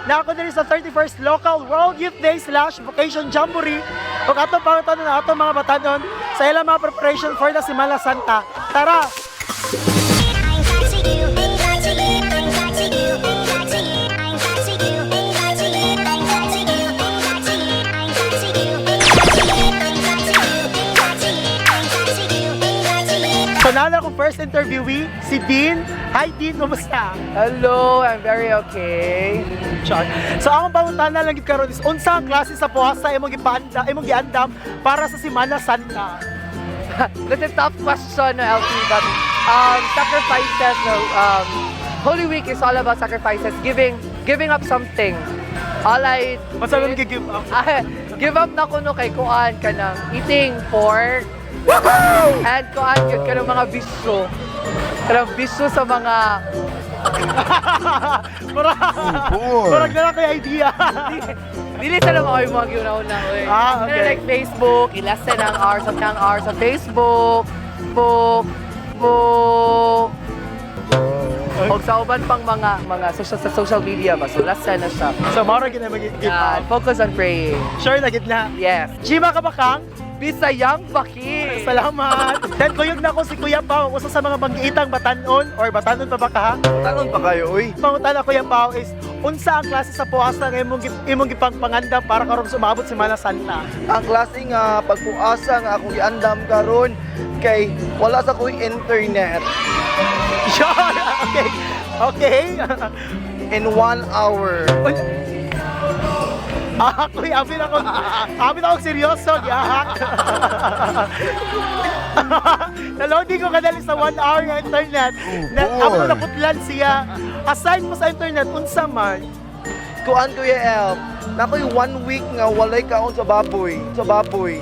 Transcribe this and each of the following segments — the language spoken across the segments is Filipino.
na ako din sa 31st Local World Youth Day / Vocation Jamboree ug atong pangutanon na atong mga batanon sa ilang mga preparation for the Semana Santa. Tara! So naalala kong first interviewee, si Dean. Hi Dean, kumusta? Hello, I'm very okay. Char. So akong panguntahan na lang gid karon is unsa ang klase sa puasa imong giandam para sa Semana Santa? That's a tough question, no, LP, but sacrifices, no, Holy Week is all about sacrifices, giving up something. All I Unsa man gi-give up? give up na kuno kay kuan ka ng eating pork. And kuan yun ka ng mga bisyo. Kanang bisyo sa mga Murag na lang kay idea. Dili sa naman kayo mga giuna-una. Okay. Like Facebook, ilasan ng hours sa Facebook. O sa uban pang mga social media ba, so last na siya. So mara gid na mag-give up. Focus on praying. Sure na gid na. Yes. Chima ka ba kang? Bisayang Baki. Salamat. Then kuyog na ko si Kuya Pao, usa sa mga banggiitang batanon or batanon pa ba ka ha? Tanong pa kayo, uy. Pangutan na Kuya Pao is unsa ang klase sa puasa nga imong gipangpangandam para karon sumabot si Semana Santa? Ang klase nga pagpuasa nga akong giandam karon kay wala sa ko'y internet. Sure. Okay. Okay. In 1 hour. Kuya, abin ako seryoso, gihahak. Naloading ko kadali sa 1 hour nga internet. Amo na naputlan siya. Aside mo sa internet, unsa man? Kuan Kuya El, na ko'y 1 week nga walay kaon sa baboy. Sa baboy.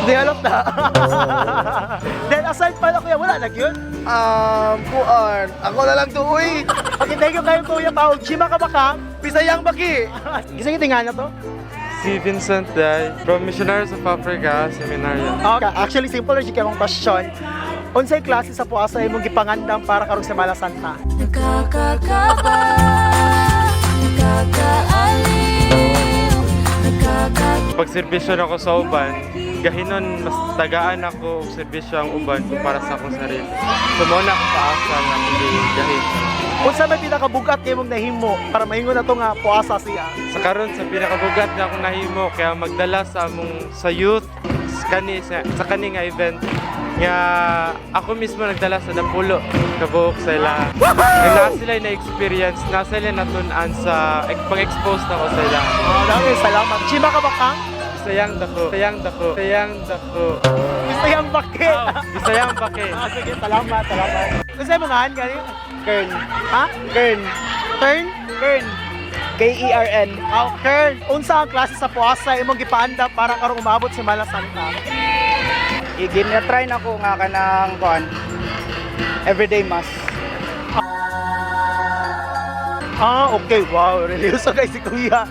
Di alam na. Then aside pa na Kuya, wala na yun? Kuan. Ako na lang to, uy. Okay, thank you kayo Kuya Pao. Chima ka ba ka? Bisayang Baki. Gising itingan na to? Si Vincent Day, from Missionaries of Africa, Seminaryo. Okay, actually simple lang siya akong question. Unsay klase sa puasa imong gipangandam para karong Semana Santa? Nakakakaba, nakakaaliw, Pag-serbisyo ako sa uban, gahinon mas tagaan ako og serbisyo ang uban kumpara sa akong sarili. Sumuna ako sa asa nga hindi gahin. Unsa may pinakabugat kay imong nahimo para maingon na to nga puasa siya? Sa karon sa pinakabugat nga akong nahimo kaya magdala sa among sa youth sa kani nga event nga ako mismo nagdala sa napulo kabuok sa ila. Na sila na experience, na sila natun-an sa pag-expose na ko sa ila. Dami salamat. Chima ka ba kang? Sayang dako. Bisayang Baki. Bisayang Baki. Sige, salamat. Unsa imong ngahan gani? Kern. Ha? Kern. Turn? Kern. Oh, Kern. Unsa ang klase sa puasa imong gipaandam para karong umabot si Semana Santa? Gina-try na ko nga kanang kuan. Everyday mass. Okay. Wow, religyoso kay si Kuya.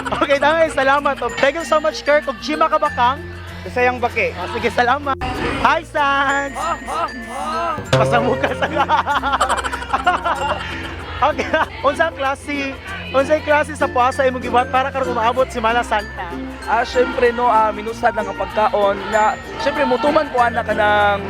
Okay, dami, salamat. Thank you so much, Kirk. Kung Chima ka ba kang? Bisayang Baki. Sige, salamat. Hi, Sans! Pasamuka sa Okay, unsay klase sa puasa imong gibuhat para karong umaabot si Semana Santa? Syempre no, minusad lang ang pagkaon nga syempre mutuman ko ana kanang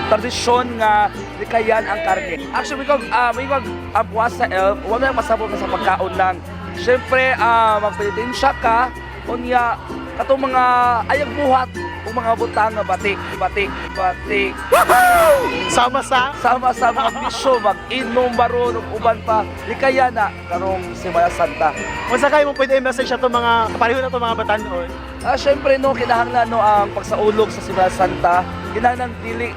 tradisyon nga likayan ang karne. Actually may ang puasa wala masabot na sa pagkaon lang. Syempre magpetensya ka unya katong mga ayag buhat o mga butang nga batik. Sama-sama. Sama mga bisyo mag-inom baron ug uban pa likaya na karong Semana Santa. Unsa kay mo pwede i-message sa mga kapareho na to mga batanon? Syempre no, kinahanglan no ang pagsaulog sa Semana Santa, kinahanglan dili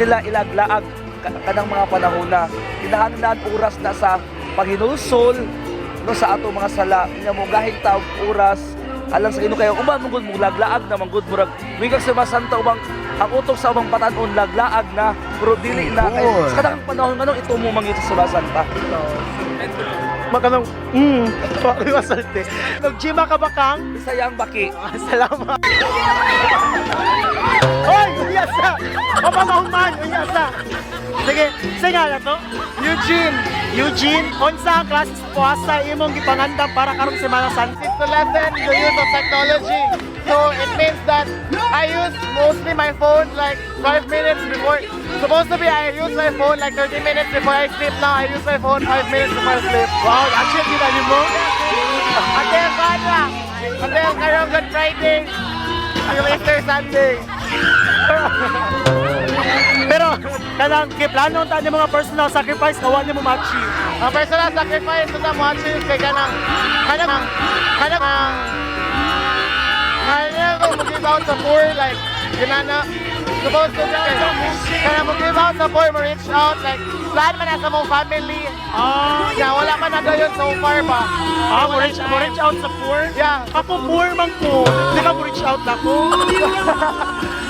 nila ilaglaag kanang mga panahona. Kinahanglan oras na sa paghinulsol no sa ato mga sala. Nya mo gahig taog oras alang sa ino kayo uban mong mo laglaag na manggod murag wikag Semana Santa ubang ang utok sa ubang patanon laglaag na pero dili na kay sa kadang panahon nganong ito mo mangita sa Semana Santa. Makanang salte. Nag-Chima ka ba kang? Bisayang Baki. Salamat. Hoy, uyasa! Mamahuman, uyasa! Sige, nga na to. Eugene, Eugene, unsa ang klase sa puasa imong gipangandam para karong Semana Santa? it's to lessen the use of technology. So it means that I use mostly my phone like 5 minutes before. Supposed to be I use my phone like 30 minutes before I sleep. Now I use my phone 5 minutes before I sleep. Wow, actually kita mo. Until Bala, until karong Good Friday, until Easter Sunday. Pero kanang giplano ta ni mga personal sacrifice na wala mo ma-achieve. Ang personal sacrifice na mo achieve kay kanang mo give out sa poor like ginana supposed to be kanang mo give out sa poor mo reach out like plan man na sa mong family na wala man na dayon so far ba Mo reach out sa poor? yeah Ako poor man ko. Di ka mo reach out na ko.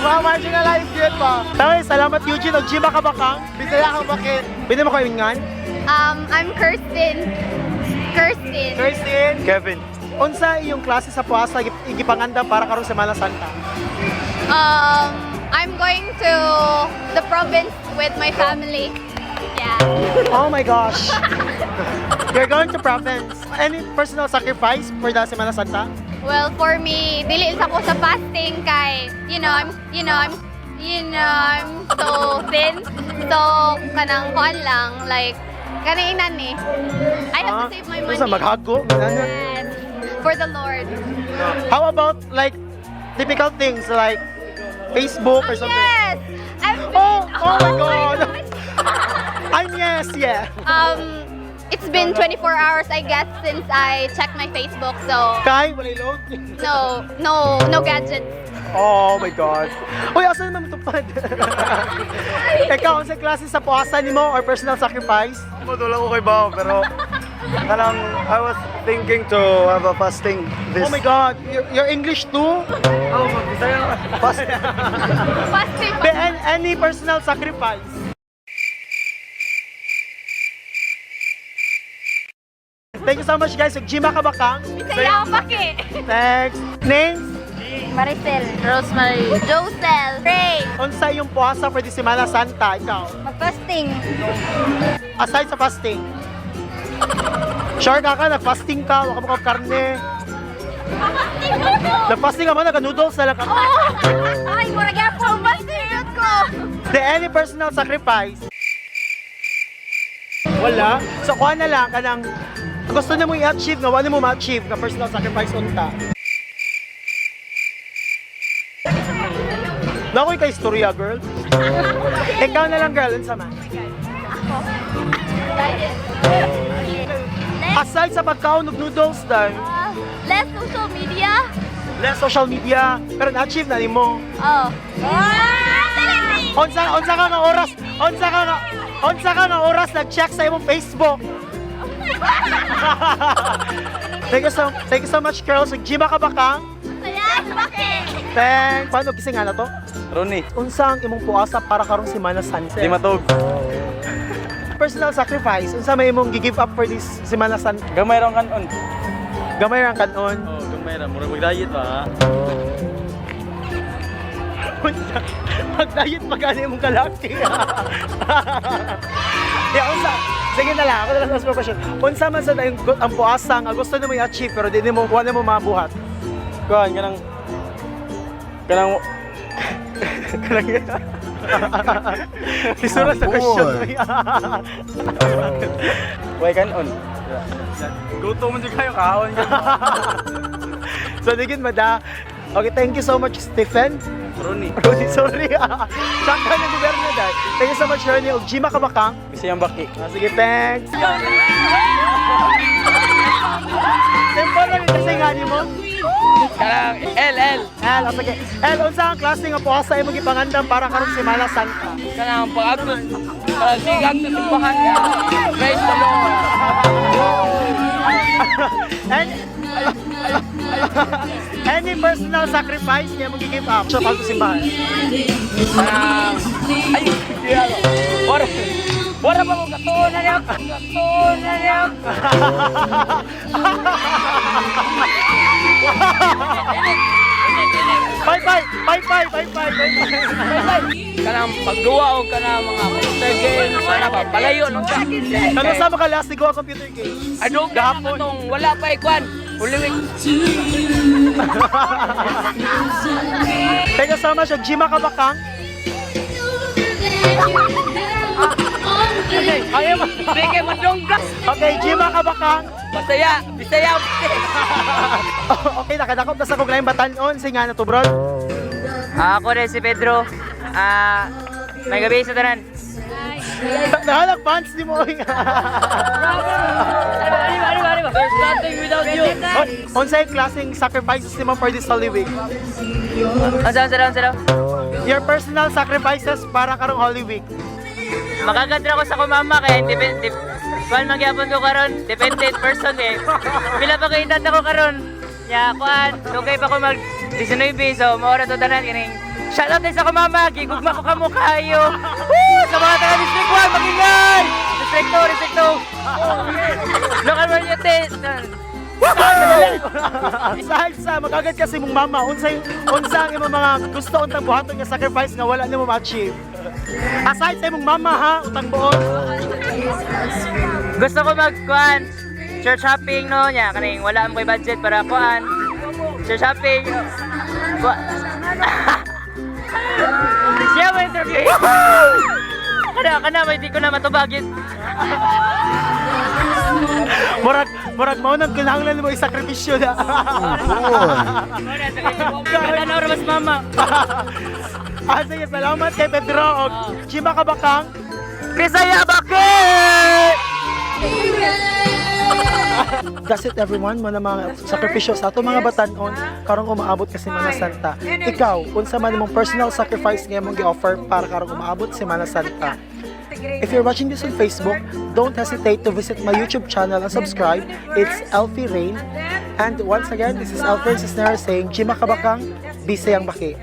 mga marginalized yun ba Tayo, salamat Eugene. Og Jima ka ba kang? bisaya kang bakit Pwede mo ko ingan? I'm Kirsten. Kirsten. Kevin Unsa iyong klase sa puasa igipangandam para karong Semana Santa? I'm going to the province with my family. Yeah. Oh my gosh. You're going to province. Any personal sacrifice for the Semana Santa? Well, for me, dili sa ko sa fasting kay, I'm so thin. So, kanang kuan lang, like, kanang inan eh. I have to save my money. Unsa maghago? Ganun. Yes. For the Lord. How about like typical things like Facebook or something? Yes! I've been, Oh my God. gosh. Yes, yeah. It's been 24 hours, I guess, since I checked my Facebook. So, Kai, walay load. no gadgets. Oh my God. Uy, asa naman matupad? Ikaw, sa klase sa puasa ni mo or personal sacrifice? Madula ko kay Bao pero kanang I was thinking to have a fasting this Oh my God, your English too? oh bisaya fast Fasting. Any personal sacrifice? Thank you so much guys. Jima ka ba kang? Saya ang paki. Thanks. Names? Maricel. Rosemary. Josel. Ray. Unsa yung puasa for the Semana Santa? Ikaw? Mag-fasting. Aside sa fasting. Sure ka nag-fasting ka, wala ka makakakarne. Nag-fasting ka mo, nag-noodles na lang ka. Ay, mura kaya po ang fasting ko. The any personal sacrifice? Wala. So kuha na lang kanang gusto na mo i-achieve nga wala mo ma-achieve nga personal sacrifice unta. Nakoy ka istorya, girl. Ikaw na lang, girl. Unsa man? Aside sa pagkaon ng noodles dahil Less social media. less social media, pero na-achieve na nimo. Oh. Unsa ka nga oras nag-check sa imong Facebook. Thank you so much, girls. Nagjima ka ba kang? Saya ang paki. Thanks. Paano gising nga na to? Ronnie Unsa ang imong puasa para karong Semana Santa? di matog Personal sacrifice. Unsa may imong gi-give up for this Semana Santa? gamay ra kanon Gamay ra kanon. oh gamay ra mura mag-diet ba Unsa? Mag-diet magani imong kalaki. Yeah, unsa? Sige na lang, ako na lang sa question. Unsa man sa tayong ang puasa nga gusto nimo i-achieve pero di nimo wala mo mabuhat? kuan kanang Isura sa question. way kanon gusto mo jud kayo kaon So, digin mada. Okay, thank you so much, Stephen. Ronnie Rudy, sorry. Sakta na gobyerno dahil. Thank you so much, Ronnie. Og Jima ka ba kang? bisayang baki Sige, thanks. Simple lang yung kasi nga mo. Karang LL. El, sige. El, unsa ang klase nga puasa imong gipangandam para karong Semana Santa? Kanang pag-agto. Kanang sigag na simbahan ka. Praise the Lord. Any personal sacrifice niya mag-give up sa pagsimbahan? Kanang... Ay, yalo. Wala pa mo katunan niya. Katunan niya. Bye bye! Bye bye! Bye bye! Bye bye! kanang pagduwa o kanang mga computer games sana ba palayo nung sa Kano sa mga last go computer game? adong gahapon nung wala pa ikwan Holy Week. Thank you so much, Jima Kabakang. Ayaw mo, sige madongga. Okay, Jima Kabakang. Bisaya. Okay, nakadakop na sa kong laing batanon. Singa na to, bro. Ako rin si Pedro. May gabi sa tanan. Nahalag fans ni mo. There's nothing without you. Unsay klaseng sacrifices ni mo for this Holy Week? Ano? Your personal sacrifices para karong Holy Week. Makagadra ko sa kumama kaya kuan magyapon ko karon, dependent person eh. Pila pa ko edad ako karon. Ya, kuan, dugay pa ko mag 19 so maora to tanan kining. Shoutout din sa kumama, gigugma ko kamo kayo. Woo! Sa mga taga District 1, magingay! District 2. Local variety. Aside sa magagad kasi mong mama, unsa ang imong mga gusto untang buhaton nga sacrifice nga wala nimo ma-achieve. Aside sa imong mama ha, utang buot. Gusto ko mag-kuan, church shopping no nya kaning wala mo koy budget para kuan. Church shopping. Siya mo interview. Kana may di ko na matubagin. Murag mao nang kinahanglan mo isakripisyo na. Kana ora mas mama. Sige, salamat kay Pedro og Jima Kabakang. Bisaya bakit? That's it everyone, mga sakripisyo sa ato mga batanon karong umaabot kasi Semana Santa. Ikaw, unsa man imong personal sacrifice nga imong gi-offer para karong umaabot Semana Santa? If you're watching this on Facebook, don't hesitate to visit my YouTube channel and subscribe. It's Elfie Rain. And once again, this is Alfred Cisneros saying, Jima Kabakang, Bisayang Baki.